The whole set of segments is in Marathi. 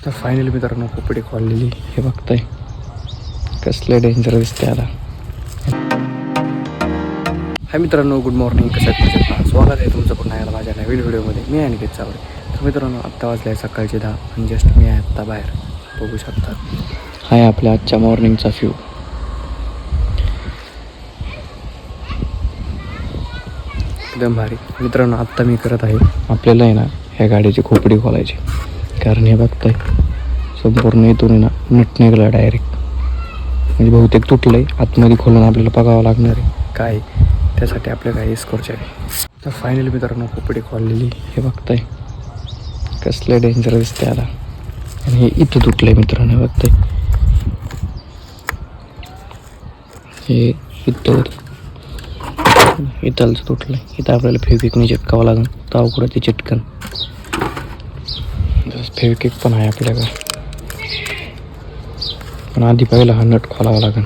तर फायनली मित्रांनो खोपडी खोललेली हे बघताय कसले डेंजर दिसते आता. हाय मित्रांनो, गुड मॉर्निंग. कसं आहे? स्वागत आहे तुमचं पुन्हा यायला माझ्या नवीन व्हिडिओमध्ये. मी अनिकेत चावडे. तर मित्रांनो आत्ता वाजले सकाळचे 10 आणि जस्ट मी आहे आत्ता बाहेर बघू शकता. हाय आपल्या आजच्या मॉर्निंगचा व्ह्यू. एकदम भारी मित्रांनो. आत्ता मी करत आहे आपल्याला आहे ना ह्या गाडीची खोपडी खोलायची, कारण हे बघताय संपूर्ण इथून आहे ना नट निघाला डायरेक्ट, म्हणजे बहुतेक तुटलं आहे. आतमध्ये खोलून आपल्याला बघावं लागणार आहे काय, त्यासाठी आपल्या काही स्कोरचे आहे. तर फायनली मित्रांनो खोपडी खोललेली हे बघताय कसले डेंजर दिसते आता. आणि हे इथं तुटलं आहे मित्रांनो, हे बघताय हे इथंच तुटलं आहे. इथं आपल्याला फेविक्विकने चिटकावं लागेल, तावकडं ते चिटकन. जसं फेविक्विक पण आहे आपल्याकडे, पण आधी पहिला हा नट खोलावा लागेल.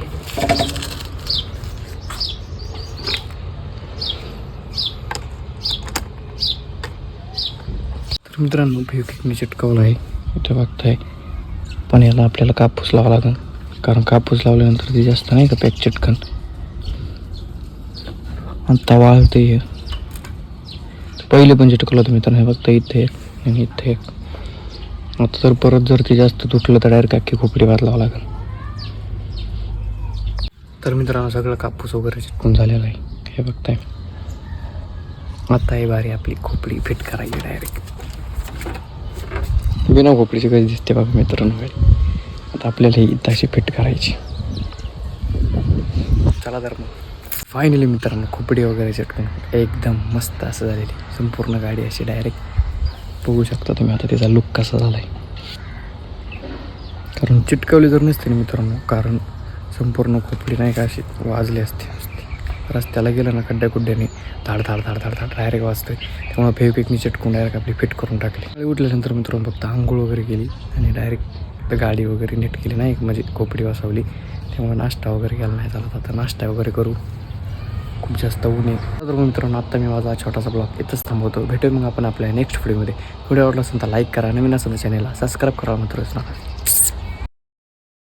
तर मित्रांनो फेविक्विकने चिटकावलं आहे इथं बघताय, पण याला आपल्याला कापूस लावावा लागेल, कारण कापूस लावल्यानंतर ते जास्त नाही का पॅक चिटकन. आता वाळते हे पहिले पण चिटकलं होतं मित्रांनो, हे बघता इथे एक आणि इथे एक. आता जर परत जर ते जास्त तुटलं तर डायरेक्ट अख्खी खोपडी बदलावं लागेल. तर मित्रांनो सगळं कापूस वगैरे चिटकून झालेलं आहे हे बघताय. आता ही बारी आपली खोपडी फिट करायची डायरेक्ट. बिना खोपडीची कधी दिसते बघा मित्रांनो गाडी. आता आपल्याला ही इथं अशी फिट करायची. चला तर मग फायनली मित्रांनो खोपडी वगैरे चिटकून एकदम मस्त असं झालेली संपूर्ण गाडी अशी डायरेक्ट बघू शकता तुम्ही आता त्याचा लुक कसा झाला आहे. कारण चिटकवली जर नसते ना मित्रांनो, कारण संपूर्ण खोपडी नाही का अशी वाजली असते. रस्त्याला गेलं ना खड्ड्याकुड्ड्याने धाड धाड धाड धाड धाड डायरेक्ट वाजते. त्यामुळे फेविक्विकने चिटकून डायरेक्ट आपली फिट करून टाकली. उठल्यानंतर मित्रांनो फक्त आंघोळ वगैरे केली आणि डायरेक्ट गाडी वगैरे नीट केली, नाही म्हणजे खोपडी बसवली. त्यामुळे नाश्ता वगैरे केला नाही चालत. आता नाश्ता वगैरे करू, खूप जास्त ऊन आहे. तर मित्रांनो आत्ता मी माझा छोटासा ब्लॉग इथंच थांबवतो. भेटू मग आपण आपल्या नेक्स्ट व्हिडिओमध्ये. व्हिडिओ आवडला असेल तर लाईक करा, नवीन असेल तर चॅनलला सबस्क्राईब करा मित्रांनो.